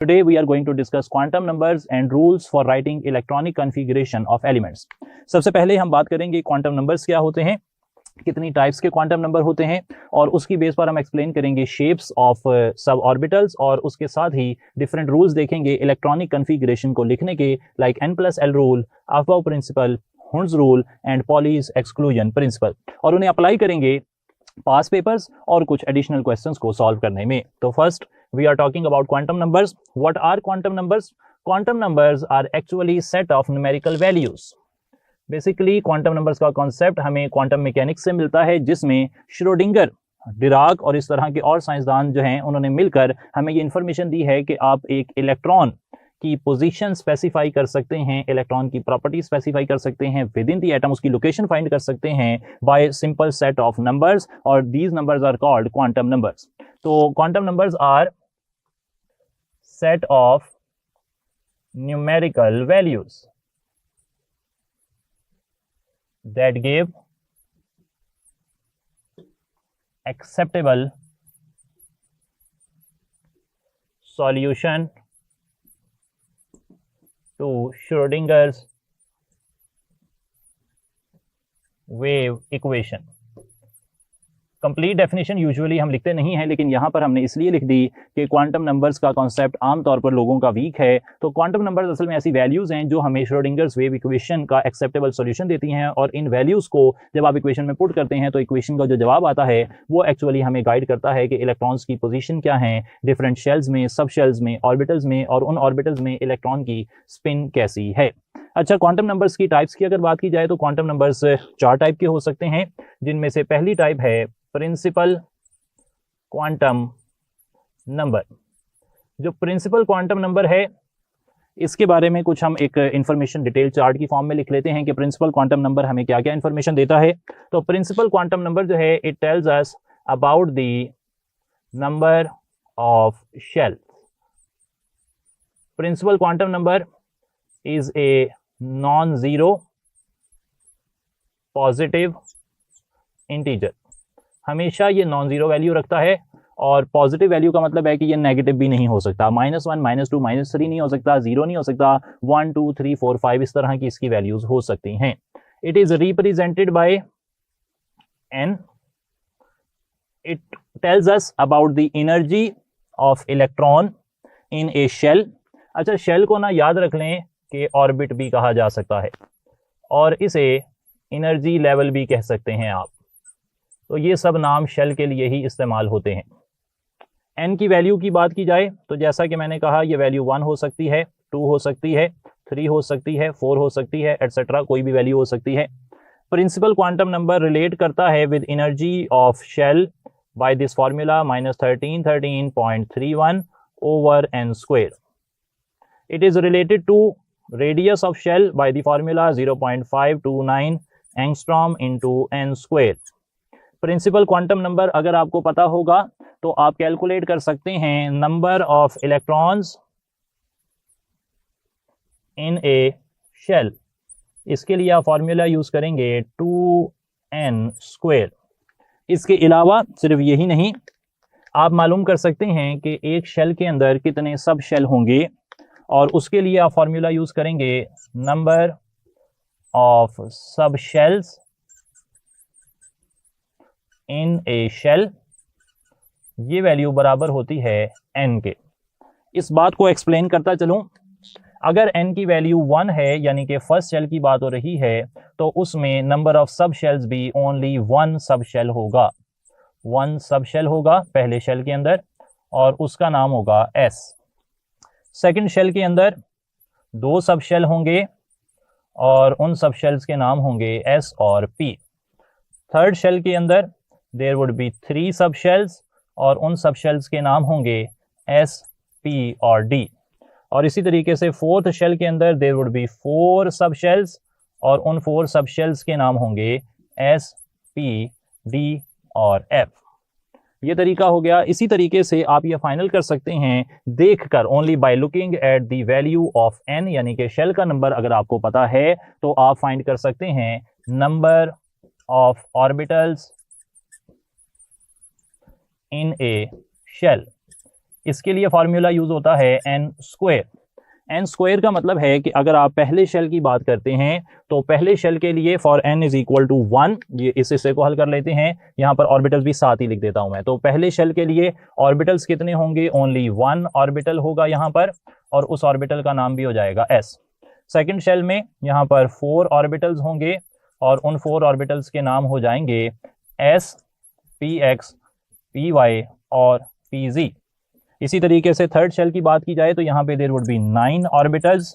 Today we are going to discuss quantum numbers and rules for writing electronic configuration of elements. सबसे पहले हम बात करेंगे quantum numbers क्या होते हैं, कितनी टाइप्स के क्वांटम नंबर होते हैं, और उसकी बेस पर हम एक्सप्लेन करेंगे शेप्स ऑफ सब ऑर्बिटल्स, और उसके साथ ही डिफरेंट रूल्स देखेंगे इलेक्ट्रॉनिक कन्फिगरेशन को लिखने के, like n+l rule, aufbau principle, Hund's rule and Pauli's exclusion principle, और उन्हें अप्लाई करेंगे पास पेपर्स और कुछ एडिशनल क्वेश्चंस को सॉल्व करने में। तो first we are talking about quantum numbers. What are quantum numbers? Quantum numbers are actually set of numerical values. Basically quantum numbers का कॉन्सेप्ट हमें क्वांटम मैकेनिक्स से मिलता है, जिसमें श्रोडिंगर, डिराक और इस तरह के और साइंसदान जो हैं उन्होंने मिलकर हमें ये इंफॉर्मेशन दी है कि आप एक इलेक्ट्रॉन की पोजीशन स्पेसिफाई कर सकते हैं, इलेक्ट्रॉन की प्रॉपर्टी स्पेसिफाई कर सकते हैं विद इन द एटम, उसकी लोकेशन फाइंड कर सकते हैं by simple set of numbers, और these numbers are called quantum numbers. तो quantum numbers are set of numerical values that give acceptable solution to Schrodinger's wave equation। Complete definition usually हम लिखते नहीं हैं, लेकिन यहाँ पर हमने इसलिए लिख दी कि क्वांटम नंबर्स का कॉन्सेप्ट आमतौर पर लोगों का वीक है। तो क्वांटम नंबर्स असल में ऐसी वैल्यूज़ हैं जो हमें श्रोडिंगर्स वेव इक्वेशन का एक्सेप्टेबल सॉल्यूशन देती हैं, और इन वैल्यूज़ को जब आप इक्वेशन में पुट करते हैं तो इक्वेशन का जो जवाब आता है वो एक्चुअली हमें गाइड करता है कि इलेक्ट्रॉन्स की पोजीशन क्या है डिफरेंट शेल्स में, सब शेल्स में, ऑर्बिटल्स में, और उन ऑर्बिटल्स में इलेक्ट्रॉन की स्पिन कैसी है। अच्छा, क्वांटम नंबर्स की टाइप्स की अगर बात की जाए तो क्वांटम नंबर्स 4 टाइप के हो सकते हैं, जिनमें से पहली टाइप है प्रिंसिपल क्वांटम नंबर। जो प्रिंसिपल क्वांटम नंबर है, इसके बारे में कुछ हम एक इंफॉर्मेशन डिटेल चार्ट की फॉर्म में लिख लेते हैं कि प्रिंसिपल क्वांटम नंबर हमें क्या क्या इंफॉर्मेशन देता है। तो प्रिंसिपल क्वांटम नंबर जो है, it tells us about the number of shell. Principal quantum number is a non zero positive integer. हमेशा ये नॉन जीरो वैल्यू रखता है, और पॉजिटिव वैल्यू का मतलब है कि ये नेगेटिव भी नहीं हो सकता, -1, -2, -3 नहीं हो सकता, 0 नहीं हो सकता, 1, 2, 3, 4, 5 इस तरह की इसकी वैल्यूज हो सकती हैं। It is represented by n। It tells us about the energy of electron in a shell. अच्छा, शेल को ना याद रख लें कि ऑर्बिट भी कहा जा सकता है, और इसे एनर्जी लेवल भी कह सकते हैं आप। तो ये सब नाम शेल के लिए ही इस्तेमाल होते हैं। n की वैल्यू की बात की जाए तो जैसा कि मैंने कहा, ये वैल्यू 1 हो सकती है, 2 हो सकती है, 3 हो सकती है, 4 हो सकती है, एटसेट्रा, कोई भी वैल्यू हो सकती है। प्रिंसिपल क्वांटम नंबर रिलेट करता है with energy of shell by this formula -1313.31 over n²। It is related to radius of shell by the formula 0.529 angstrom into n²। Principal quantum number अगर आपको पता होगा तो आप कैलकुलेट कर सकते हैं number of electrons in a shell. इसके लिए आप फॉर्मूला यूज करेंगे 2n²। इसके अलावा सिर्फ यही नहीं, आप मालूम कर सकते हैं कि एक शेल के अंदर कितने सब शेल होंगे, और उसके लिए आप फॉर्मूला यूज करेंगे number of sub shells in a shell. ये वैल्यू बराबर होती है n के। इस बात को एक्सप्लेन करता चलूं, अगर n की वैल्यू 1 है, यानी कि फर्स्ट शेल की बात हो रही है, तो उसमें नंबर ऑफ सब शेल्स भी ओनली 1 सब शेल होगा। 1 सब शेल होगा पहले शेल के अंदर, और उसका नाम होगा s। सेकंड शेल के अंदर 2 सब शेल होंगे, और उन सब शेल्स के नाम होंगे s और p। थर्ड शेल के अंदर देयर वुड बी 3 सब शेल्स, और उन सब शेल्स के नाम होंगे s, p और d। और इसी तरीके से फोर्थ शेल के अंदर देयर वुड बी 4 सब शेल्स, और उन 4 सब शेल्स के नाम होंगे s, p, d और f। ये तरीका हो गया। इसी तरीके से आप ये फाइनल कर सकते हैं देखकर, only by looking at the value of n, यानी कि शेल का नंबर अगर आपको पता है तो आप फाइंड कर सकते हैं number of orbitals in a shell. इसके लिए फॉर्मूला यूज होता है n स्क्वायर। n स्क्वायर का मतलब है कि अगर आप पहले शेल की बात करते हैं तो पहले शेल के लिए for n is equal to 1, ये इस हिस्से को हल कर लेते हैं, यहाँ पर ऑर्बिटल्स भी साथ ही लिख देता हूं मैं। तो पहले शेल के लिए ऑर्बिटल्स कितने होंगे, ओनली 1 ऑर्बिटल होगा यहाँ पर, और उस ऑर्बिटल का नाम भी हो जाएगा s। सेकंड शेल में यहाँ पर 4 ऑर्बिटल्स होंगे और उन 4 ऑर्बिटल्स के नाम हो जाएंगे s, px, py और pz। इसी तरीके से थर्ड शेल की बात की जाए तो यहाँ पे देयर वुड बी 9 ऑर्बिटल्स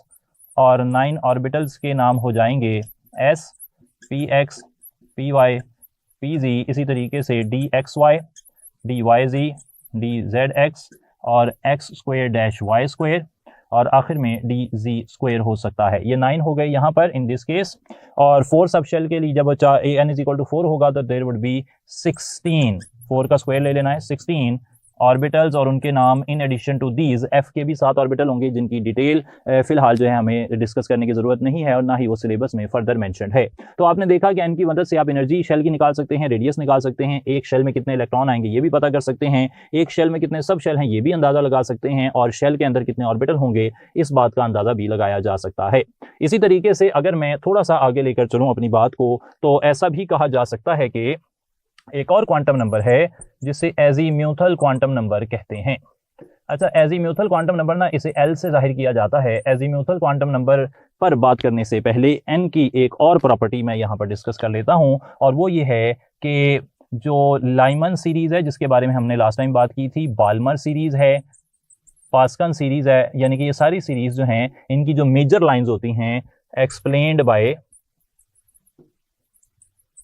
और 9 ऑर्बिटल्स के नाम हो जाएंगे s, px, py, pz। इसी तरीके से dxy, dyz, dzx और x square dash y square और आखिर में dz स्क्वायर हो सकता है। ये 9 हो गए यहाँ पर इन दिस केस। और 4 सब शेल के लिए जब n इज इक्वल टू 4 होगा तो देयर वुड बी 16, 4 का स्क्वायर ले लेना है, 16 ऑर्बिटल्स और उनके नाम in addition to these. f के भी 7 ऑर्बिटल होंगे जिनकी डिटेल फिलहाल जो है हमें डिस्कस करने की जरूरत नहीं है और ना ही वो सिलेबस में फर्दर मेंशन्ड है। तो आपने देखा कि n की मदद से आप एनर्जी शेल की निकाल सकते हैं, रेडियस निकाल सकते हैं, एक शेल में कितने इलेक्ट्रॉन आएंगे ये भी पता कर सकते हैं, एक शेल में कितने सब शेल हैं ये भी अंदाजा लगा सकते हैं, और शेल के अंदर कितने ऑर्बिटल होंगे इस बात का अंदाजा भी लगाया जा सकता है। इसी तरीके से अगर मैं थोड़ा सा आगे लेकर चलूँ अपनी बात को तो ऐसा भी कहा जा सकता है कि एक और क्वांटम नंबर है जिसे एजीम्यूथल क्वांटम नंबर कहते हैं। अच्छा, एजीम्यूथल क्वांटम नंबर ना इसे L से जाहिर किया जाता है। एजीम्यूथल क्वांटम नंबर पर बात करने से पहले n की एक और प्रॉपर्टी मैं यहाँ पर डिस्कस कर लेता हूँ, और वो ये है कि जो लाइमन सीरीज है जिसके बारे में हमने लास्ट टाइम बात की थी, बाल्मर सीरीज है, पास्कन सीरीज है, यानी कि ये सारी सीरीज जो हैं इनकी जो मेजर लाइंस होती हैं explained by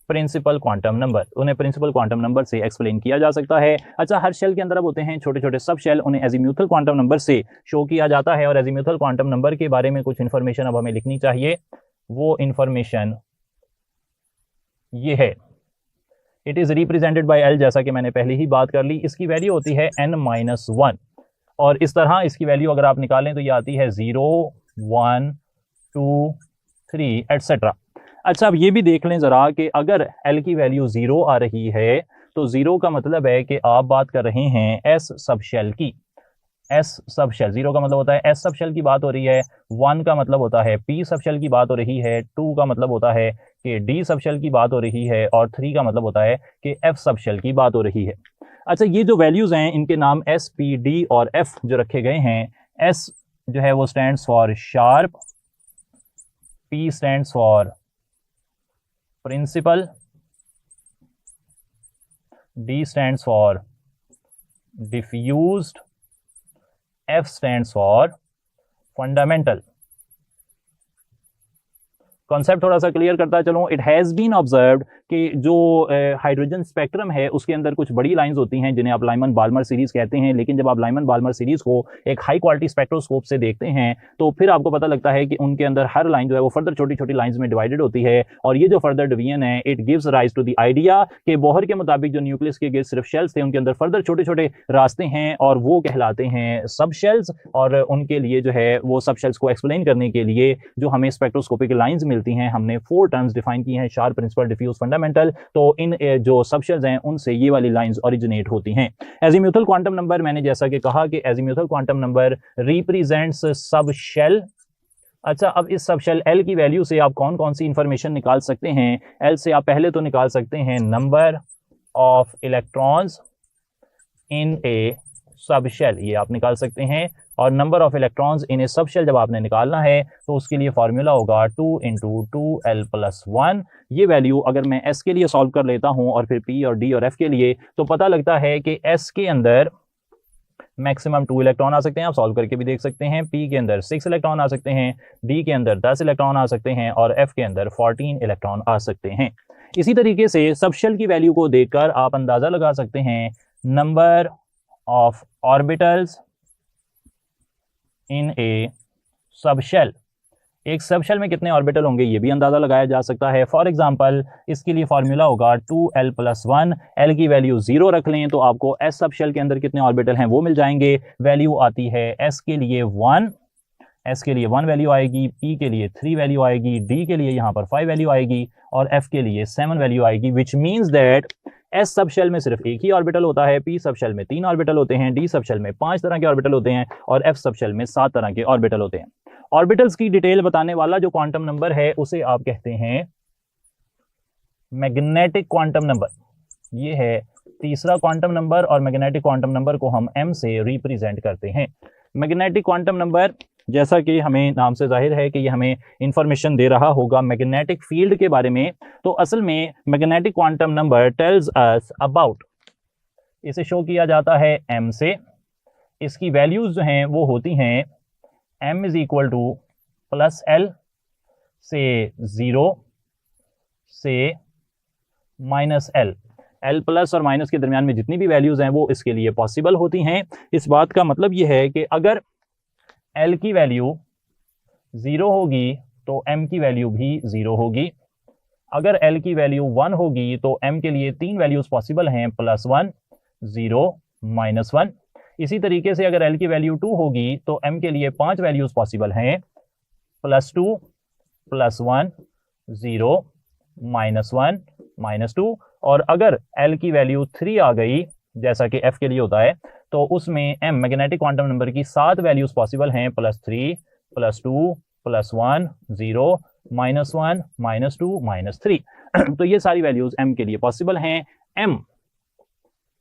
principal quantum number, उन्हें प्रिंसिपल क्वांटम नंबर से एक्सप्लेन किया जा सकता है। अच्छा, हर शेल के अंदर अब होते हैं छोटे छोटे सब शेल, उन्हें एजीम्यूथल क्वांटम नंबर से शो किया जाता है। और एजीम्यूथल क्वांटम नंबर के बारे में कुछ इन्फॉर्मेशन अब हमें लिखनी चाहिए। वो इन्फॉर्मेशन ये है, it is represented bye L, जैसा कि मैंने पहले ही बात कर ली। इसकी वैल्यू होती है n-1 और इस तरह इसकी वैल्यू अगर आप निकालें तो ये आती है 0, 1, 2, 3 एटसेट्रा। अच्छा, अब ये भी देख लें ज़रा कि अगर L की वैल्यू 0 आ रही है तो 0 का मतलब है कि आप बात कर रहे हैं S सब शेल की। S सब शेल, 0 का मतलब होता है S सब शेल की बात हो रही है, 1 का मतलब होता है P सब शेल की बात हो रही है, 2 का मतलब होता है कि D सब शेल की बात हो रही है और 3 का मतलब होता है कि F सब शेल की बात हो रही है। अच्छा, ये जो वैल्यूज़ हैं इनके नाम S, P, D और F जो रखे गए हैं, S जो है वो stands for sharp, P stands for principal, D stands for diffused, F stands for fundamental। Concept थोड़ा सा क्लियर करता चलूं। इट हैज़ बीन ऑब्जर्व्ड कि जो हाइड्रोजन स्पेक्ट्रम है उसके अंदर कुछ बड़ी लाइंस होती हैं जिन्हें आप लाइमन बाल्मर सीरीज कहते हैं, लेकिन जब आप लाइमन बाल्मर सीरीज को एक हाई क्वालिटी स्पेक्ट्रोस्कोप से देखते हैं तो फिर आपको पता लगता है कि उनके अंदर हर लाइन जो है वो फर्दर छोटी छोटी लाइंस में डिवाइडेड होती है, और ये जो फर्दर डिवीजन है it gives rise to the idea कि बोहर के मुताबिक जो न्यूक्लियस के गिर्द सिर्फ शेल्स थे, उनके अंदर फर्दर छोटे छोटे रास्ते हैं और वो कहलाते हैं सब शेल्स। और उनके लिए जो है वो सब शेल्स को एक्सप्लेन करने के लिए जो हमें स्पेक्ट्रोस्कोपिक लाइंस मिलती हैं, हमने 4 टर्म्स डिफाइन की हैं, शार्प, प्रिंसिपल, डिफ्यूज, फंडामेंटल। तो इन जो सब शेल्स हैं उनसे ये वाली लाइंस ओरिजिनेट होती हैं। एजीम्यूथल क्वांटम नंबर, मैंने जैसा कि कहा कि azimuthal quantum number represents sub shell. अच्छा, अब इस सब शेल L की वैल्यू से आप कौन कौन सी इंफॉर्मेशन निकाल सकते हैं? L से आप पहले तो निकाल सकते हैं number of electrons in a sub shell, ये आप निकाल सकते हैं। और number of electrons in a sub shell जब आपने निकालना है तो उसके लिए फॉर्मूला होगा 2 × 2l+1। ये वैल्यू अगर मैं S के लिए सॉल्व कर लेता हूं और फिर P और D और F के लिए, तो पता लगता है कि S के अंदर मैक्सिमम 2 इलेक्ट्रॉन आ सकते हैं, आप सॉल्व करके भी देख सकते हैं। P के अंदर 6 इलेक्ट्रॉन आ सकते हैं, D के अंदर 10 इलेक्ट्रॉन आ सकते हैं और F के अंदर 14 इलेक्ट्रॉन आ सकते हैं। इसी तरीके से सब शेल की वैल्यू को देखकर आप अंदाजा लगा सकते हैं number of orbitals in a sub shell. एक सब शेल में कितने ऑर्बिटल होंगे ये भी अंदाजा लगाया जा सकता है। फॉर एग्जांपल इसके लिए फॉर्मूला होगा 2l+1। L की वैल्यू 0 रख लें तो आपको S सब शेल के अंदर कितने ऑर्बिटल हैं वो मिल जाएंगे। वैल्यू आती है S के लिए 1, S के लिए 1 वैल्यू आएगी, P के लिए 3 वैल्यू आएगी, D के लिए यहाँ पर 5 वैल्यू आएगी और F के लिए 7 वैल्यू आएगी, which means that S sub shell में सिर्फ एक ही ऑर्बिटल होता है, पी सब शेल में 3 ऑर्बिटल होते हैं, डी सब शेल में 5 तरह के ऑर्बिटल होते हैं और एफ सब शेल में 7 तरह के ऑर्बिटल होते हैं। ऑर्बिटल्स की डिटेल बताने वाला जो क्वांटम नंबर है उसे आप कहते हैं मैग्नेटिक क्वांटम नंबर। ये है तीसरा क्वांटम नंबर और मैग्नेटिक क्वांटम नंबर को हम m से रिप्रेजेंट करते हैं। मैग्नेटिक क्वांटम नंबर, जैसा कि हमें नाम से जाहिर है कि ये हमें इंफॉर्मेशन दे रहा होगा मैग्नेटिक फील्ड के बारे में, तो असल में magnetic quantum number tales us about, इसे शो किया जाता है m से। इसकी वैल्यूज जो हैं वो होती हैं m is equal two plus l से 0 से माइनस l। l प्लस और माइनस के दरमियान में जितनी भी वैल्यूज हैं वो इसके लिए पॉसिबल होती हैं। इस बात का मतलब ये है कि अगर l की वैल्यू 0 होगी तो m की वैल्यू भी 0 होगी। अगर l की वैल्यू 1 होगी तो m के लिए 3 वैल्यूज पॉसिबल हैं, +1, 0, -1। इसी तरीके से अगर l की वैल्यू 2 होगी तो m के लिए 5 वैल्यूज पॉसिबल हैं, +2, +1, 0, -1, -2। और अगर l की वैल्यू 3 आ गई, जैसा कि f के लिए होता है, तो उसमें m मैग्नेटिक क्वांटम नंबर की 7 वैल्यूज पॉसिबल हैं, +3, +2, +1, 0, -1, -2, -3। तो ये सारी वैल्यूज m के लिए पॉसिबल हैं। m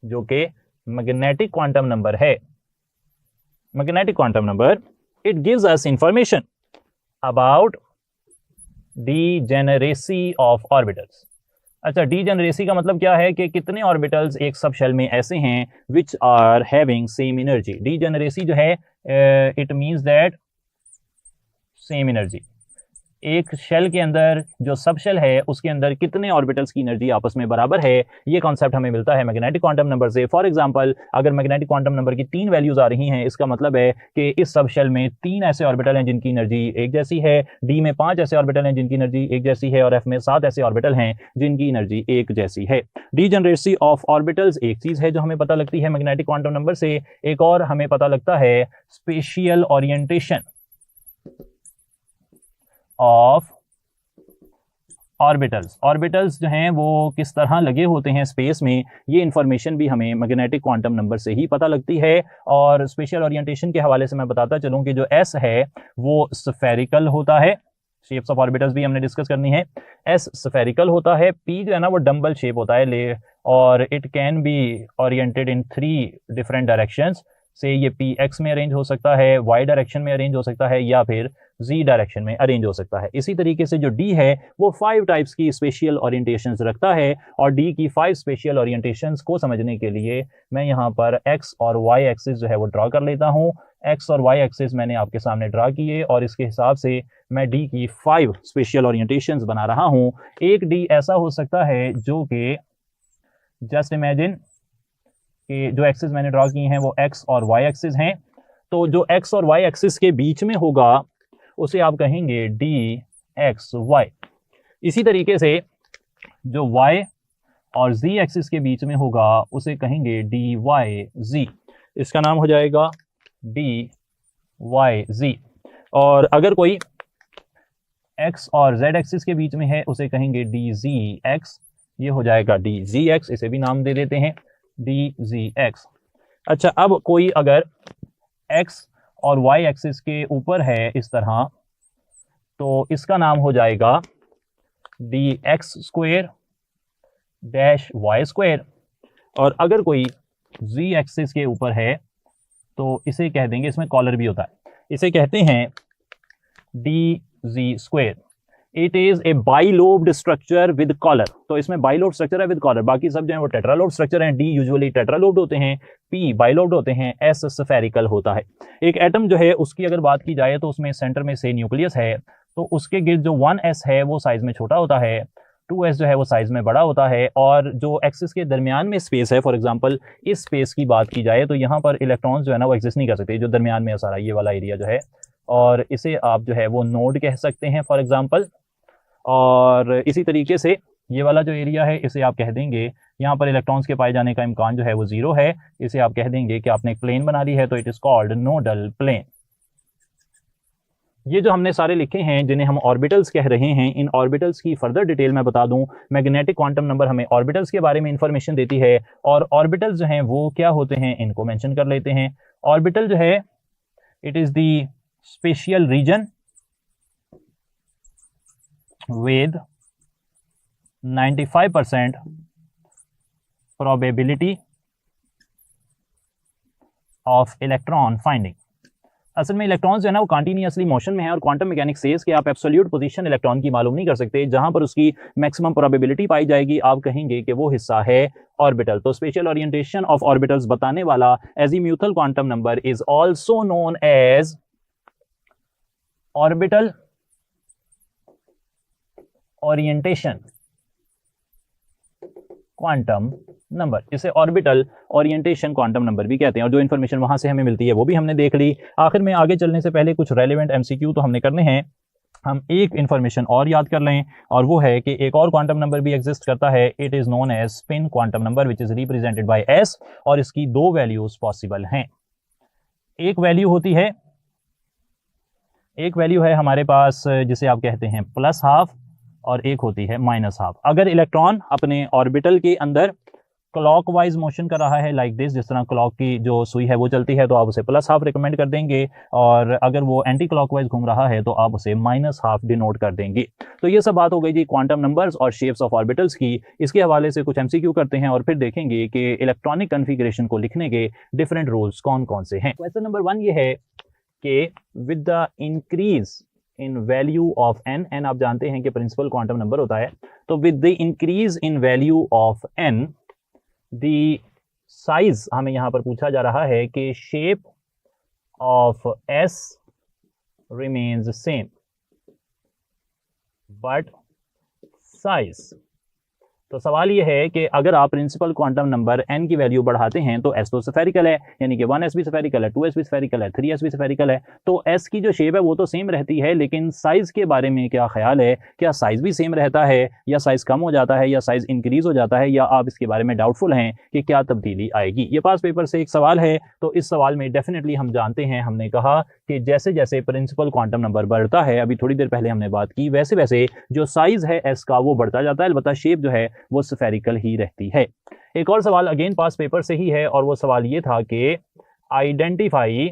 जो कि मैग्नेटिक क्वांटम नंबर है, magnetic quantum number, it gives us information about degeneracy of orbitals. अच्छा, डीजेनरेसी का मतलब क्या है कि कितने ऑर्बिटल्स एक सब शेल में ऐसे हैं which are having same energy. Degeneracy जो है it means that same energy, एक शेल के अंदर जो सब शेल है उसके अंदर कितने ऑर्बिटल्स की एनर्जी आपस में बराबर है, ये कॉन्सेप्ट हमें मिलता है मैग्नेटिक क्वांटम नंबर से। फॉर एग्जांपल, अगर मैग्नेटिक क्वांटम नंबर की 3 वैल्यूज आ रही हैं, इसका मतलब है कि इस सब शेल में 3 ऐसे ऑर्बिटल हैं जिनकी एनर्जी एक जैसी है, डी में 5 ऐसे ऑर्बिटल हैं जिनकी एनर्जी एक जैसी है और एफ में 7 ऐसे ऑर्बिटल हैं जिनकी एनर्जी एक जैसी है। डीजेनरेसी ऑफ ऑर्बिटल्स एक चीज है जो हमें पता लगती है मैग्नेटिक क्वांटम नंबर से। एक और हमें पता लगता है spatial orientation of orbitals. Orbitals जो हैं वो किस तरह लगे होते हैं स्पेस में, ये इंफॉर्मेशन भी हमें मैग्नेटिक क्वांटम नंबर से ही पता लगती है। और स्पेशल ओरिएंटेशन के हवाले से मैं बताता चलूं कि जो एस है वो स्फेरिकल होता है, शेप्स ऑफ ऑर्बिटल्स भी हमने डिस्कस करनी है। एस स्फेरिकल होता है, पी जो है ना वो डम्बल शेप होता है ले, और it can be oriented in 3 different directions से। ये पी एक्स में अरेंज हो सकता है, वाई डायरेक्शन में अरेंज हो सकता है या फिर जी डायरेक्शन में अरेंज हो सकता है। इसी तरीके से जो डी है वो 5 टाइप्स की स्पेशियल ओरिएंटेशंस रखता है, और डी की 5 स्पेशियल ओरिएंटेशंस को समझने के लिए मैं यहाँ पर एक्स और वाई एक्सिस जो है वो ड्रा कर लेता हूँ। एक्स और वाई एक्सिस मैंने आपके सामने ड्रा किए और इसके हिसाब से मैं डी की 5 स्पेशियल ओरिएंटेशंस बना रहा हूँ। एक डी ऐसा हो सकता है जो कि जस्ट इमेजिन कि जो एक्सिस मैंने ड्रा की हैं वो एक्स और वाई एक्सिस हैं, तो जो एक्स और वाई एक्सिस के बीच में होगा उसे आप कहेंगे डी एक्स वाई। इसी तरीके से जो y और z एक्सिस के बीच में होगा उसे कहेंगे डी वाई जी। इसका नाम हो जाएगा डी वाई जी। और अगर कोई x और z एक्सिस के बीच में है उसे कहेंगे डी जी एक्स, ये हो जाएगा डी जी एक्स। इसे भी नाम दे देते हैं डी जी एक्स। अच्छा, अब कोई अगर x और y एक्सिस के ऊपर है इस तरह, तो इसका नाम हो जाएगा D X square dash Y square. और अगर कोई z एक्सिस के ऊपर है तो इसे कह देंगे, इसमें कॉलर भी होता है, इसे कहते हैं D Z square. It is a bilobed structure with collar. तो इसमें बाइलोब्ड स्ट्रक्चर है विद कॉलर, बाकी सब जो है वो टेट्रालोब्ड स्ट्रक्चर हैं। डी यूजुअली टेट्रालोब्ड होते हैं, पी बाइलोब्ड होते हैं, एस स्फेरिकल होता है। एक एटम जो है उसकी अगर बात की जाए तो उसमें सेंटर में से न्यूक्लियस है, तो उसके गिर्द जो 1s है वो साइज में छोटा होता है, 2s जो है वो साइज में बड़ा होता है, और जो एक्सिस के दरमियान में स्पेस है, फॉर एग्जांपल इस स्पेस की बात की जाए तो यहाँ पर इलेक्ट्रॉन्स जो है ना वो एग्जिस्ट नहीं कर सकते, जो दरमियान में सारा ये वाला एरिया जो है, और इसे आप जो है वो नोड कह सकते हैं फॉर एग्जांपल। और इसी तरीके से ये वाला जो एरिया है इसे आप कह देंगे, यहाँ पर इलेक्ट्रॉन्स के पाए जाने का इम्कान जो है वो 0 है, इसे आप कह देंगे कि आपने एक प्लेन बना ली है, तो it is called nodal plane. ये जो हमने सारे लिखे हैं जिन्हें हम ऑर्बिटल्स कह रहे हैं, इन ऑर्बिटल्स की फर्दर डिटेल मैं बता दूं, मैग्नेटिक क्वांटम नंबर हमें ऑर्बिटल्स के बारे में इंफॉर्मेशन देती है, और ऑर्बिटल्स जो हैं वो क्या होते हैं इनको मेंशन कर लेते हैं। ऑर्बिटल जो है it is the spatial region with 95% probability of electron finding। असल में इलेक्ट्रॉन्स जो है ना वो कंटिन्यूअसली मोशन में है, और क्वांटम मैकेनिक्स सेज कि आप एब्सोल्यूट पोजीशन इलेक्ट्रॉन की मालूम नहीं कर सकते, जहां पर उसकी मैक्सिमम प्रोबेबिलिटी पाई जाएगी आप कहेंगे कि वो हिस्सा है ऑर्बिटल। तो स्पेशल ओरिएंटेशन ऑफ ऑर्बिटल्स बताने वाला azimuthal quantum number is also known as orbital orientation quantum number. इसे ऑर्बिटल ओरिएंटेशन क्वांटम नंबर भी कहते हैं, और जो इन्फॉर्मेशन वहां से हमें मिलती है वो भी हमने देख ली। आखिर में आगे चलने से पहले कुछ रेलेवेंट एमसीक्यू तो हमने करने हैं। हम एक इन्फॉर्मेशन और याद कर लें, और वो है कि एक और क्वांटम नंबर भी एग्जिस्ट करता है, it is known as spin quantum number which is represented by s, और इसकी दो वैल्यूज पॉसिबल हैं। एक वैल्यू है हमारे पास जिसे आप कहते हैं प्लस हाफ, और एक होती है माइनस हाफ। अगर इलेक्ट्रॉन अपने ऑर्बिटल के अंदर क्लॉकवाइज मोशन कर रहा है लाइक दिस, जिस तरह क्लॉक की जो सुई है वो चलती है, तो आप उसे प्लस हाफ रिकमेंड कर देंगे, और अगर वो एंटी क्लॉकवाइज घूम रहा है तो आप उसे माइनस हाफ डिनोट कर देंगे। तो ये सब बात हो गई जी क्वांटम नंबर्स और शेप्स ऑफ ऑर्बिटल्स की। इसके हवाले से कुछ एमसीक्यू करते हैं और फिर देखेंगे कि इलेक्ट्रॉनिक कन्फिगरेशन को लिखने के डिफरेंट रूल्स कौन कौन से हैं। क्वेश्चन नंबर 1 ये है कि with the increase in value of n आप जानते हैं कि प्रिंसिपल क्वांटम नंबर होता है, तो with the increase in value of n the size, हमें यहां पर पूछा जा रहा है कि shape of s remains same but size. तो सवाल यह है कि अगर आप प्रिंसिपल क्वांटम नंबर n की वैल्यू बढ़ाते हैं तो s तो स्फेरिकल है, यानी कि 1s भी स्फेरिकल है, 2s भी स्फेरिकल है, 3s भी स्फेरिकल है, तो s की जो शेप है वो तो सेम रहती है, लेकिन साइज के बारे में क्या ख्याल है? क्या साइज भी सेम रहता है, या साइज कम हो जाता है, या साइज इंक्रीज हो जाता है, या आप इसके बारे में डाउटफुल हैं कि क्या तब्दीली आएगी? ये पास पेपर से एक सवाल है, तो इस सवाल में डेफिनेटली हम जानते हैं, हमने कहा कि जैसे जैसे प्रिंसिपल क्वांटम नंबर बढ़ता है, अभी थोड़ी देर पहले हमने बात की, वैसे वैसे जो साइज है s का वो बढ़ता जाता है, अलबत्ता शेप जो है वो स्फेरिकल ही रहती है। एक और सवाल अगेन पास पेपर से ही है, और वो सवाल ये था कि आइडेंटिफाई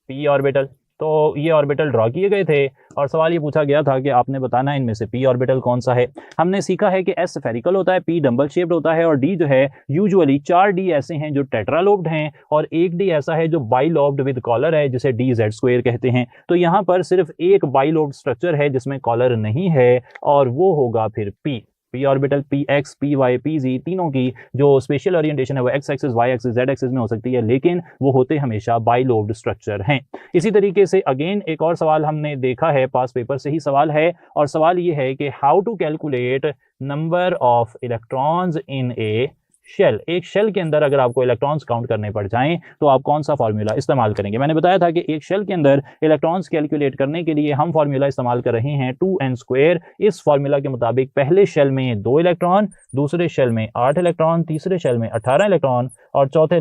p ऑर्बिटल। तो ये ऑर्बिटल ड्रॉ किए गए थे, और सवाल ये पूछा गया था कि आपने बताना है इनमें से p ऑर्बिटल कौन सा है। हमने सीखा है कि s स्फेरिकल होता है, p डबल शेप्ड होता है, और d जो है यूजुअली 4 d ऐसे हैं जो टेट्रालोब्ड हैं, और एक d ऐसा है जो बाइलोब्ड विद कॉलर है, जिसे dz² कहते हैं। तो यहाँ पर सिर्फ एक बाइलोब्ड स्ट्रक्चर है जिसमें कॉलर नहीं है, और वो होगा फिर p orbital. px, py, pz तीनों की जो स्पेशल ओरिएंटेशन है वो x axis, y axis, z axis में हो सकती है, लेकिन वो होते हमेशा बाइलोब्ड स्ट्रक्चर हैं। इसी तरीके से अगेन एक और सवाल हमने देखा है, पास पेपर से ही सवाल है, और सवाल ये है कि how to calculate number of electrons in a shell. एक शेल के अंदर अगर आपको इलेक्ट्रॉन्स काउंट करने पड़ जाएं तो आप कौन सा फॉर्मूला इस्तेमाल करेंगे? मैंने बताया था कि एक शेल के अंदर इलेक्ट्रॉन्स कैलकुलेट करने के लिए हम फॉर्मूला इस्तेमाल कर रहे हैं 2n²। इस फॉर्मूला के मुताबिक पहले शेल में 2 इलेक्ट्रॉन, दूसरे शेल में 8 इलेक्ट्रॉन, तीसरे शेल में 18 इलेक्ट्रॉन, और चौथे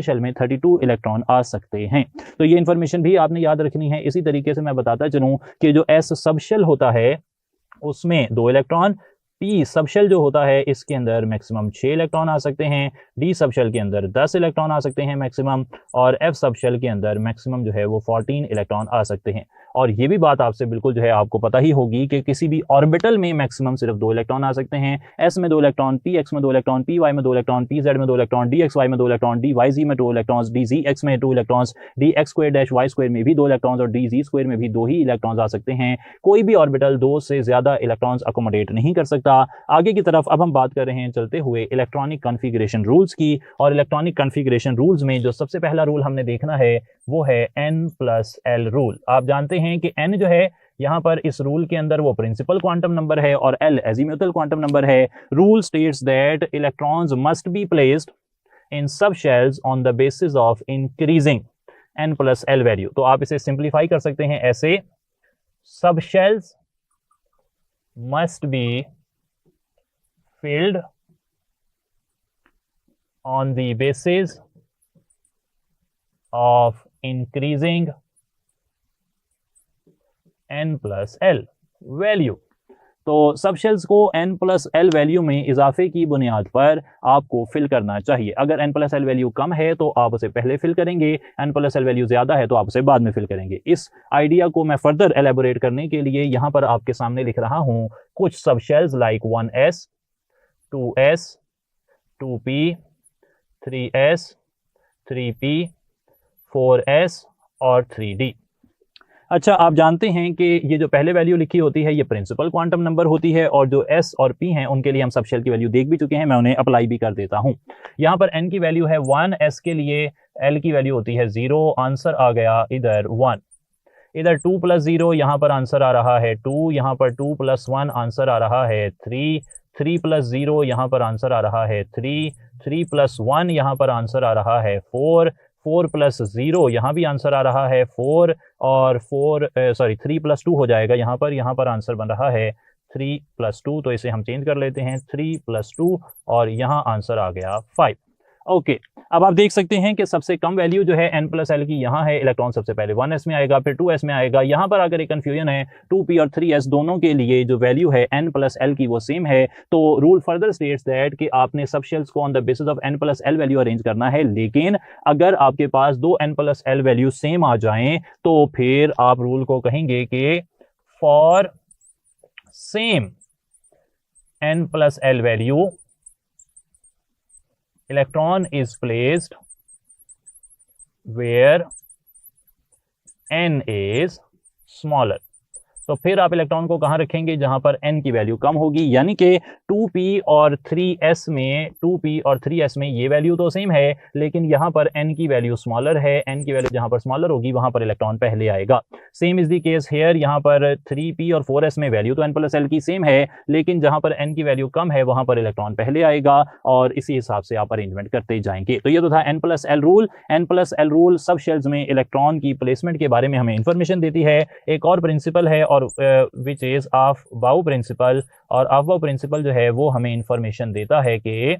शेल में 32 इलेक्ट्रॉन आ सकते हैं। तो ये इंफॉर्मेशन भी आपने याद रखनी है। इसी तरीके से मैं बताता चलूं कि जो s सब शेल होता है उसमें 2 इलेक्ट्रॉन, p सबशेल जो होता है इसके अंदर मैक्सिमम 6 इलेक्ट्रॉन आ सकते हैं, d सबशेल के अंदर 10 इलेक्ट्रॉन आ सकते हैं मैक्सिमम, और f सबशेल के अंदर मैक्सिमम जो है वो 14 इलेक्ट्रॉन आ सकते हैं। और ये भी बात आपसे बिल्कुल जो है आपको पता ही होगी कि किसी भी ऑर्बिटल में मैक्सिमम सिर्फ 2 इलेक्ट्रॉन आ सकते हैं। s में 2 इलेक्ट्रॉन, px में 2 इलेक्ट्रॉन, py में 2 इलेक्ट्रॉन, pz में 2 इलेक्ट्रॉन, dxy में 2 इलेक्ट्रॉन, dyz में 2 इलेक्ट्रॉन्स, dzx में 2 इलेक्ट्रॉन्स, dx²-y² में भी 2 इलेक्ट्रॉन्स, और dz² में भी 2 ही इलेक्ट्रॉन्स आ सकते हैं। कोई भी ऑर्बिटल 2 से ज्यादा इलेक्ट्रॉन्स अकोमोडेट नहीं कर सकता। आगे की तरफ अब हम बात कर रहे हैं चलते हुए इलेक्ट्रॉनिक कॉन्फ़िगरेशन रूल्स की, और इलेक्ट्रॉनिक कॉन्फ़िगरेशन रूल्स में जो सबसे पहला रूल हमने देखना है वो है n+l रूल। आप जानते हैं कि n जो है यहाँ पर इस रूल के अंदर वो प्रिंसिपल क्वांटम नंबर है, और l एजीम्यूथल क्वांटम नंबर है। Rule states that electrons must be placed in सब shells on the basis of increasing n+l value. तो आप इसे सिंप्लीफाई कर सकते हैं ऐसे, सब shells must B filled on the basis of increasing n+l value. तो सब शेल्स को n+l वैल्यू में इजाफे की बुनियाद पर आपको फिल करना चाहिए। अगर n+l वैल्यू कम है तो आप उसे पहले फिल करेंगे, n+l वैल्यू ज्यादा है तो आप उसे बाद में फिल करेंगे। इस आइडिया को मैं फर्दर एलेबोरेट करने के लिए यहां पर आपके सामने लिख रहा हूं कुछ सब shells like 1s, 2s, 2p, 3s, 3p, 4s और 3d। अच्छा, आप जानते हैं कि ये जो पहले वैल्यू लिखी होती है ये प्रिंसिपल क्वांटम नंबर होती है, और जो s और p हैं उनके लिए हम सब शेल की वैल्यू देख भी चुके हैं, मैं उन्हें अप्लाई भी कर देता हूं। यहां पर n की वैल्यू है 1, s के लिए l की वैल्यू होती है 0, आंसर आ गया इधर 1। इधर 2 + 0 यहाँ पर आंसर आ रहा है 2, यहाँ पर 2 + 1 आंसर आ रहा है 3, 3 + 0 यहाँ पर आंसर आ रहा है 3, 3 + 1 यहाँ पर आंसर आ रहा है 4, 4 + 0 यहाँ भी आंसर आ रहा है 4, और 3 + 2 हो जाएगा यहाँ पर आंसर बन रहा है 3 + 2, तो इसे हम चेंज कर लेते हैं 3 + 2 और यहाँ आंसर आ गया 5। ओके, अब आप देख सकते हैं कि सबसे कम वैल्यू जो है n+l की यहाँ है। इलेक्ट्रॉन सबसे पहले 1s में आएगा, फिर 2s में आएगा। यहाँ पर अगर एक कंफ्यूजन है 2p और 3s दोनों के लिए जो वैल्यू है n+l की वो सेम है, तो रूल फर्दर स्टेट्स दैट कि आपने सब शेल्स को on the basis of n+l value arrange करना है। लेकिन अगर आपके पास दो n+l वैल्यू सेम आ जाएं तो फिर आप रूल को कहेंगे कि for same n+l value electron is placed where n is smaller। तो फिर आप इलेक्ट्रॉन को कहां रखेंगे? जहां पर n की वैल्यू कम होगी, यानी कि 2p और 3s में ये वैल्यू तो सेम है, लेकिन यहां पर n की वैल्यू स्मॉलर है। n की वैल्यू जहां पर स्मॉलर होगी वहां पर इलेक्ट्रॉन पहले आएगा। Same is the case hair, यहां पर 3p और 4s में वैल्यू तो n+l की सेम है, लेकिन जहां पर n की वैल्यू कम है वहां पर इलेक्ट्रॉन पहले आएगा, और इसी हिसाब से आप अरेंजमेंट करते जाएंगे। तो ये तो था n+l रूल। n+l रूल सब शेल्स में इलेक्ट्रॉन की प्लेसमेंट के बारे में हमें इंफॉर्मेशन देती है। एक और प्रिंसिपल है और विच इज ऑफ बाउ प्रिंसिपल, और ऑफ बाउ प्रिंसिपल जो है वो हमें इंफॉर्मेशन देता है कि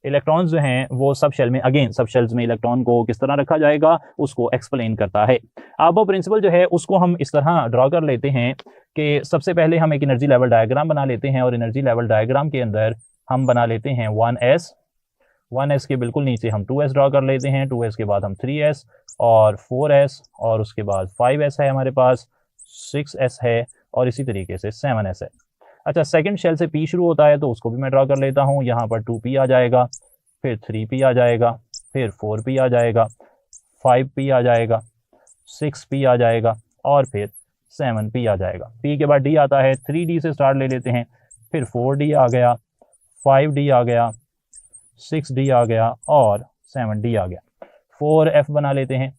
इलेक्ट्रॉन्स जो हैं वो सब शेल में, अगेन सब शेल्स में इलेक्ट्रॉन को किस तरह रखा जाएगा उसको एक्सप्लेन करता है। ऑफ बाउ प्रिंसिपल जो है उसको हम इस तरह ड्रॉ कर लेते हैं कि सबसे पहले हम एक एनर्जी लेवल डायग्राम बना लेते हैं, और एनर्जी लेवल डायग्राम के अंदर हम बना लेते हैं 1s के बिल्कुल नीचे हम 2s ड्रॉ कर लेते हैं, 2s के बाद हम 3s और 4s, और उसके बाद 5s है हमारे पास, 6s है, और इसी तरीके से 7s है। अच्छा, सेकंड शेल से p शुरू होता है तो उसको भी मैं ड्रॉ कर लेता हूँ। यहाँ पर 2p आ जाएगा, फिर 3p आ जाएगा, फिर 4p आ जाएगा, 5p आ जाएगा, 6p आ जाएगा, और फिर 7p आ जाएगा। p के बाद d आता है, 3d से स्टार्ट ले लेते हैं, फिर 4d आ गया, 5d आ गया, 6d आ गया, और 7d आ गया। 4f बना लेते हैं,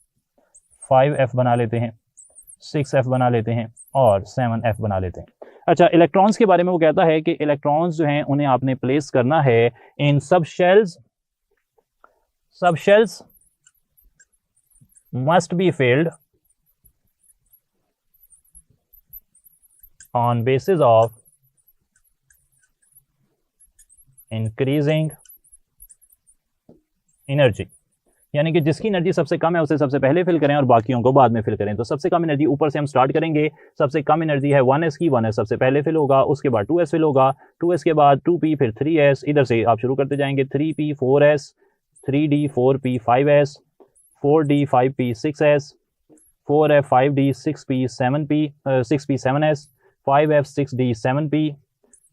5f बना लेते हैं, 6f बना लेते हैं, और 7f बना लेते हैं। अच्छा, इलेक्ट्रॉन्स के बारे में वो कहता है कि इलेक्ट्रॉन्स जो हैं उन्हें आपने प्लेस करना है इन सब shells must be filled on basis of increasing energy, यानी कि जिसकी एनर्जी सबसे कम है उसे सबसे पहले फिल करें और बाकियों को बाद में फिल करें। तो सबसे कम एनर्जी ऊपर से हम स्टार्ट करेंगे। सबसे कम एनर्जी है 1s की, 1s सबसे पहले फिल होगा, उसके बाद 2s फिल होगा, 2s के बाद 2p, फिर 3s, इधर से आप शुरू करते जाएंगे, 3p 4s, 3d 4p 5s, 4d 5p 6s, 4f 5d 6p 7p 6p 7s, 5f 6d 7p,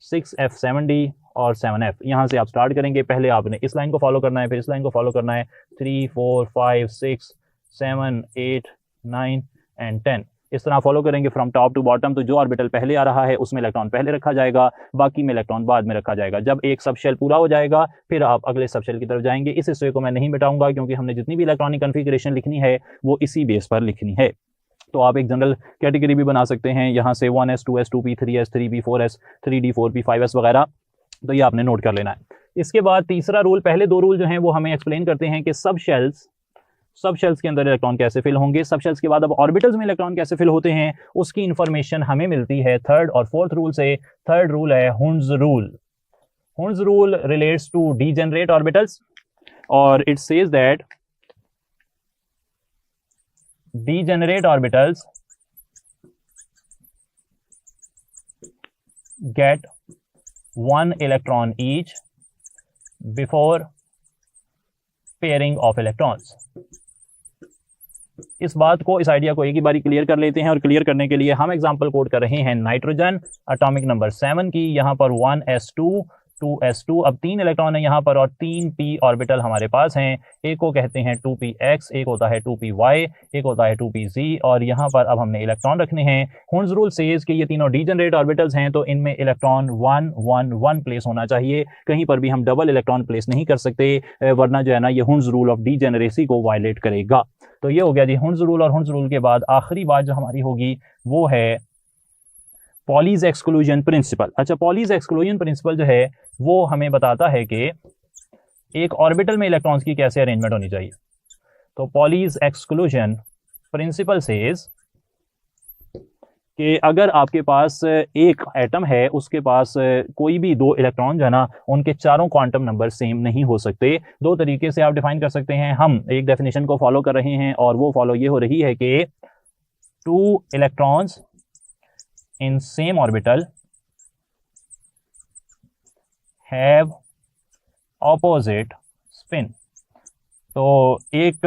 6f 7d और 7f। यहाँ से आप स्टार्ट करेंगे। पहले आपने इस लाइन को फॉलो करना है, फिर इस लाइन को फॉलो करना है, 3 4 5 6 7 8 9 एंड 10, इस तरह फॉलो करेंगे फ्रॉम टॉप टू बॉटम। तो जो ऑर्बिटल पहले आ रहा है उसमें इलेक्ट्रॉन पहले रखा जाएगा, बाकी में इलेक्ट्रॉन बाद में रखा जाएगा। जब एक सब शेल पूरा हो जाएगा फिर आप अगले सब शेल की तरफ जाएंगे। इस हिस्से को मैं नहीं मिटाऊंगा क्योंकि हमने जितनी भी इलेक्ट्रॉनिक कॉन्फ़िगरेशन लिखनी है वो इसी बेस पर लिखनी है। तो आप एक जनरल कैटेगरी भी बना सकते हैं यहाँ से 1s 2s 2p 3s 3p 4s 3d 4p 5s वगैरह। तो ये आपने नोट कर लेना है। इसके बाद तीसरा रूल, पहले दो रूल जो हैं वो हमें एक्सप्लेन करते हैं कि सब शेल्स के अंदर इलेक्ट्रॉन कैसे फिल होंगे। सब शेल्स के बाद अब ऑर्बिटल्स में इलेक्ट्रॉन कैसे फिल होते हैं उसकी इंफॉर्मेशन हमें मिलती है थर्ड और फोर्थ रूल से। थर्ड रूल है Hund's rule. Hund's rule relates to degenerate orbitals और it says that degenerate orbitals get 1 electron each before pairing of electrons। इस बात को, इस आइडिया को एक ही बारी क्लियर कर लेते हैं, और क्लियर करने के लिए हम एग्जांपल कोड कर रहे हैं नाइट्रोजन एटॉमिक नंबर 7 की। यहाँ पर 1s2 2s2, अब 3 इलेक्ट्रॉन है यहाँ पर और 3p ऑर्बिटल हमारे पास हैं। एक को कहते हैं 2px, एक होता है 2py, एक होता है 2pz, और यहाँ पर अब हमने इलेक्ट्रॉन रखने हैं। हुंस रूल सेज कि ये तीनों डीजनरेट ऑर्बिटल्स हैं, तो इनमें इलेक्ट्रॉन 1 1 1 प्लेस होना चाहिए। कहीं पर भी हम डबल इलेक्ट्रॉन प्लेस नहीं कर सकते, वरना जो है ना ये हुंस रूल ऑफ डीजेनरेसी को वायलेट करेगा। तो ये हो गया जी हुंस रूल। और हुंस रूल के बाद आखिरी बात जो हमारी होगी वो है पॉलीज एक्सक्लूजन प्रिंसिपल। अच्छा, पॉलीज एक्सक्लूजन प्रिंसिपल जो है वो हमें बताता है कि एक ऑर्बिटल में इलेक्ट्रॉन्स की कैसे अरेंजमेंट होनी चाहिए। तो पॉलीज एक्सक्लूजन प्रिंसिपल सेज कि अगर आपके पास एक एटम है, उसके पास कोई भी 2 इलेक्ट्रॉन जो है ना, उनके चारों क्वांटम नंबर सेम नहीं हो सकते। 2 तरीके से आप डिफाइन कर सकते हैं। हम एक डेफिनेशन को फॉलो कर रहे हैं, और वो फॉलो ये हो रही है कि 2 electrons in same orbital have opposite spin। तो एक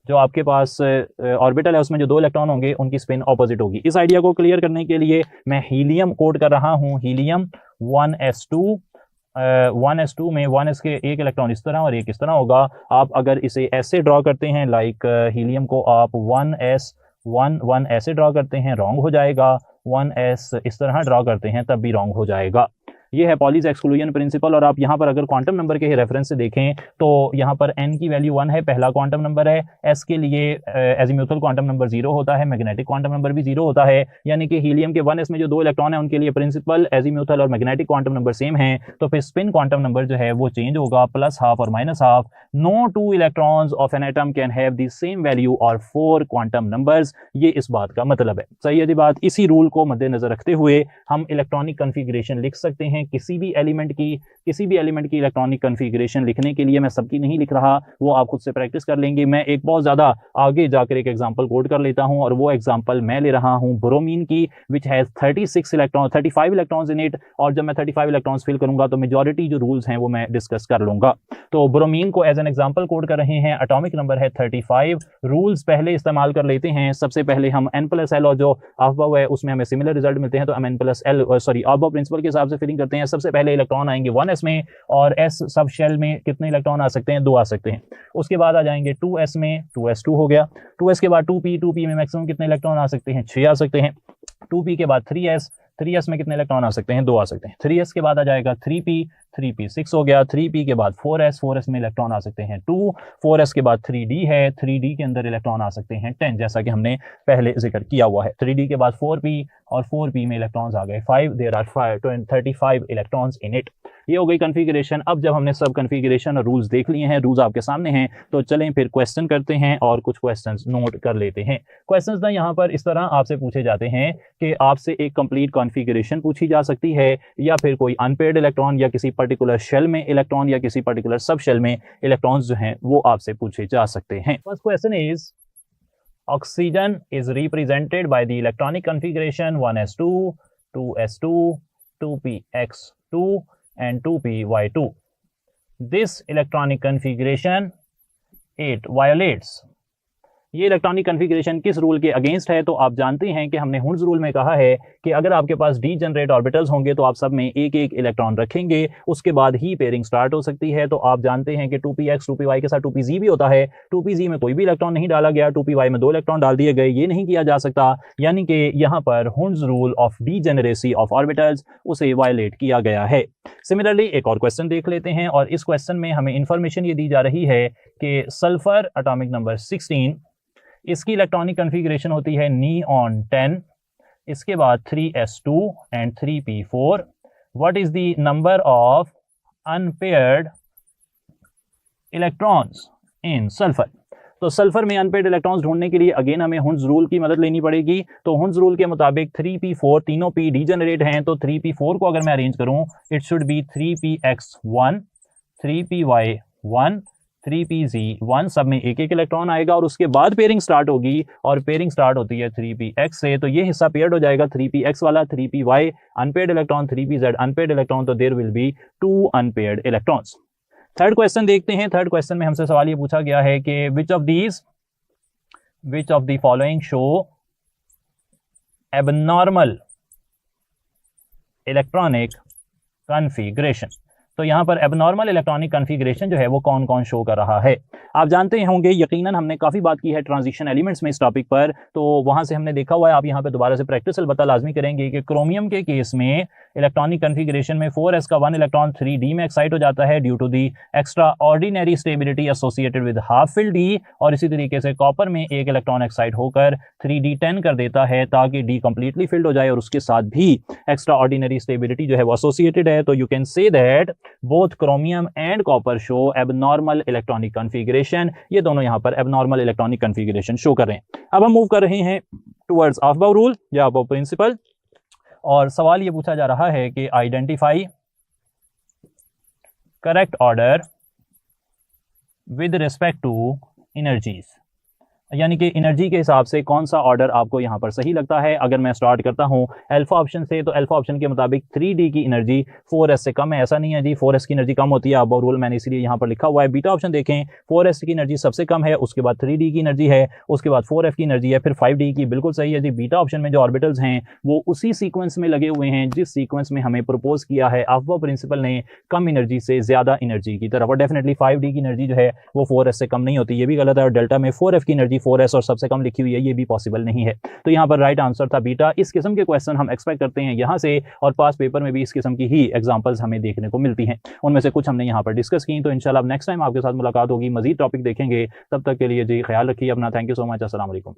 जो आपके पास ऑर्बिटल है उसमें जो 2 इलेक्ट्रॉन होंगे उनकी स्पिन ऑपोजिट होगी। इस आइडिया को क्लियर करने के लिए मैं हीलियम कोड कर रहा हूं। हीलियम 1s2 1s2 में 1s के एक इलेक्ट्रॉन इस तरह और एक इस तरह होगा। आप अगर इसे ऐसे ड्रॉ करते हैं, लाइक हीलियम को आप 1s1 ऐसे ड्रॉ करते हैं, रॉन्ग हो जाएगा। 1s इस तरह ड्रॉ करते हैं तब भी रॉन्ग हो जाएगा। ये है पॉलीज एक्सक्लूजन प्रिंसिपल। और आप यहाँ पर अगर क्वांटम नंबर के रेफरेंस से देखें तो यहाँ पर n की वैल्यू 1 है, पहला क्वांटम नंबर है। s के लिए एजीम्यूथल क्वांटम नंबर 0 होता है, मैग्नेटिक क्वांटम नंबर भी 0 होता है। यानी कि हीलियम के 1s में जो 2 इलेक्ट्रॉन है उनके लिए प्रिंसिपल, एजीम्यूथल और मैग्नेटिक क्वांटम नंबर सेम है, तो फिर स्पिन क्वांटम नंबर जो है वो चेंज होगा, +½ और -½ no 2 electrons of an atom can have the same value और 4 क्वांटम नंबर्स। ये इस बात का मतलब है। सही है जी बात। इसी रूल को मद्देनजर रखते हुए हम इलेक्ट्रॉनिक कन्फिगरेशन लिख सकते हैं। किसी भी एलिमेंट की इलेक्ट्रॉनिक कन्फिगरेशन लिखने के लिए, मैं सबकी नहीं लिख रहा, वो आप खुद से प्रैक्टिस कर लेंगे। मैं एक बहुत ज्यादा आगे जाकर एक एग्जांपल कोड कर लेता हूं, और वो एग्जांपल मैं ले रहा हूं ब्रोमीन की, which has 35 electrons in it. और जब मैं 35 इलेक्ट्रॉन्स फिल करूंगा तो मेजॉरिटी जो रूल्स हैं वो मैं डिस्कस कर लूंगा। तो ब्रोमीन को एज एन एग्जांपल कोड कर रहे हैं, एटॉमिक नंबर है 35। रूल्स पहले इस्तेमाल कर लेते हैं। सबसे पहले हम n+l और जो अबव है उसमें हमें सिमिलर रिजल्ट मिलते हैं, तो हम n+l अबव प्रिंसिपल के हिसाब से फिलिंग करते हैं। सबसे पहले इलेक्ट्रॉन आएंगे 1s में, और s सब शेल में कितने इलेक्ट्रॉन आ सकते हैं? 2 आ सकते हैं। उसके बाद आ जाएंगे 2s में, 2s2 हो गया। 2s के बाद 2p में मैक्सिमम कितने इलेक्ट्रॉन आ सकते हैं? 6 आ सकते हैं। 2p के बाद 3s में कितने इलेक्ट्रॉन आ सकते हैं? 2 आ सकते हैं। 3s के बाद आ जाएगा 3p 6 हो गया। 3p के बाद 4s में इलेक्ट्रॉन आ सकते हैं 2। 4s के बाद 3d है, 3d के अंदर इलेक्ट्रॉन आ सकते हैं 10, जैसा कि हमने पहले जिक्र किया हुआ है। 3d के बाद 4p, और 4p में इलेक्ट्रॉन्स आ गए 5। There are 35 electrons in it. ये हो गई कन्फिगरेशन। अब जब हमने सब कन्फिगरेशन और रूल्स देख लिए हैं, रूल्स आपके सामने हैं, तो चलें फिर क्वेश्चन करते हैं और कुछ क्वेश्चंस नोट कर लेते हैं। क्वेश्चंस ना यहाँ पर इस तरह आपसे पूछे जाते हैं कि आपसे एक कंप्लीट कॉन्फ़िगरेशन पूछी जा सकती है, या फिर कोई अनपेयर्ड इलेक्ट्रॉन, या किसी पर्टिकुलर शेल में इलेक्ट्रॉन, या किसी पर्टिकुलर सब शेल में इलेक्ट्रॉन्स जो हैं वो आपसे पूछे जा सकते हैं। First question is, oxygen is represented by the electronic configuration 1s2 2s2 2px2 and 2py2. This electronic configuration 8 violates। ये इलेक्ट्रॉनिक कन्फिगरेशन किस रूल के अगेंस्ट है? तो आप जानते हैं कि हमने हुंस रूल में कहा है कि अगर आपके पास डीजनरेट ऑर्बिटल्स होंगे तो आप सब में एक एक इलेक्ट्रॉन रखेंगे, उसके बाद ही पेयरिंग स्टार्ट हो सकती है। तो आप जानते हैं कि 2px 2py के साथ 2pz भी होता है। 2pz में कोई भी इलेक्ट्रॉन नहीं डाला गया, 2py में 2 इलेक्ट्रॉन डाल दिए गए, ये नहीं किया जा सकता। यानी कि यहाँ पर हुंस rule of degeneracy of orbitals उसे वायलेट किया गया है। सिमिलरली एक और क्वेश्चन देख लेते हैं, और इस क्वेश्चन में हमें इंफॉर्मेशन ये दी जा रही है कि सल्फर एटॉमिक नंबर 16, इसकी इलेक्ट्रॉनिक कन्फिगरेशन होती है नियॉन 10, इसके बाद 3s2 and 3p4। What is the number of unpaired electrons in sulphur? तो सल्फर में अनपेयर्ड इलेक्ट्रॉन्स ढूंढने के लिए अगेन हमें हुंस रूल की मदद लेनी पड़ेगी। तो हुंस रूल के मुताबिक 3p4, तीनों p डीजनरेट हैं, तो 3p4 को अगर मैं अरेंज करूं, it should be 3px1 3py1 3pz1 सब में एक एक इलेक्ट्रॉन आएगा और उसके बाद पेयरिंग स्टार्ट होगी और पेयरिंग स्टार्ट होती है 3px से, तो ये हिस्सा पेयर्ड हो जाएगा 3px वाला, 3py unpaired electron, 3pz unpaired electron, तो there will be 2 unpaired electrons. Third question देखते हैं। थर्ड क्वेश्चन में हमसे सवाल ये पूछा गया है कि which of the following show abnormal electronic configuration. तो यहाँ पर एबनॉर्मल इलेक्ट्रॉनिक कॉन्फ़िगरेशन जो है वो कौन कौन शो कर रहा है। आप जानते होंगे, यकीनन हमने काफ़ी बात की है ट्रांजिशन एलिमेंट्स में इस टॉपिक पर, तो वहाँ से हमने देखा हुआ है। आप यहाँ पे दोबारा से प्रैक्टिस अलबत्ता लाजमी करेंगे कि क्रोमियम के केस में इलेक्ट्रॉनिक कॉन्फ़िगरेशन में 4s का 1 इलेक्ट्रॉन 3d में एक्साइट हो जाता है due to the extraordinary stability associated with half filled d, और इसी तरीके से कॉपर में एक इलेक्ट्रॉन एक्साइट होकर 3d10 कर देता है ताकि d कंप्लीटली फिल्ड हो जाए और उसके साथ भी एक्स्ट्रा ऑर्डिनरी स्टेबिलिटी जो है वो एसोसिएटेड है। तो you can say that both chromium and copper show abnormal electronic configuration. ये दोनों यहाँ पर एबनॉर्मल इलेक्ट्रॉनिक कॉन्फ़िगरेशन शो कर रहे हैं। अब हम मूव कर रहे हैं टुवर्ड्स ऑफबाउ रूल या ऑफबाउ प्रिंसिपल, और सवाल ये पूछा जा रहा है कि identify correct order with respect to energies, यानी कि एनर्जी के हिसाब से कौन सा ऑर्डर आपको यहाँ पर सही लगता है। अगर मैं स्टार्ट करता हूँ अल्फा ऑप्शन से, तो अल्फा ऑप्शन के मुताबिक 3d की एनर्जी 4s से कम है, ऐसा नहीं है जी 4s की एनर्जी कम होती है, अब रूल मैंने इसलिए यहाँ पर लिखा हुआ है। बीटा ऑप्शन देखें, 4s की एनर्जी सबसे कम है, उसके बाद 3d की एनर्जी है, उसके बाद 4f की एनर्जी है, फिर 5d की। बिल्कुल सही है जी, बीटा ऑप्शन में जो ऑर्बिटल्स हैं वो उसी सीक्वेंस में लगे हुए हैं जिस सीक्वेंस में हमें प्रपोज किया है अफबाउ प्रिंसिपल ने, कम एनर्जी से ज्यादा एनर्जी की तरफ। और डेफिनेटली 5d की एनर्जी जो है वो 4s से कम नहीं होती, ये भी गलत है। और डेल्टा में 4f की एनर्जी 4s और सबसे कम लिखी हुई है, ये भी पॉसिबल नहीं है। तो यहाँ पर राइट आंसर था बीटा। इस किस्म के क्वेश्चन हम एक्सपेक्ट करते हैं यहाँ से, और पास पेपर में भी इस किस्म की ही एग्जांपल्स हमें देखने को मिलती हैं। उनमें से कुछ हमने यहाँ पर डिस्कस की। तो इंशाल्लाह नेक्स्ट टाइम आपके साथ मुलाकात होगी, मजीद टॉपिक देखेंगे। तब तक के लिए जी ख्याल रखिए अपना। Thank you so much. अस्सलाम वालेकुम।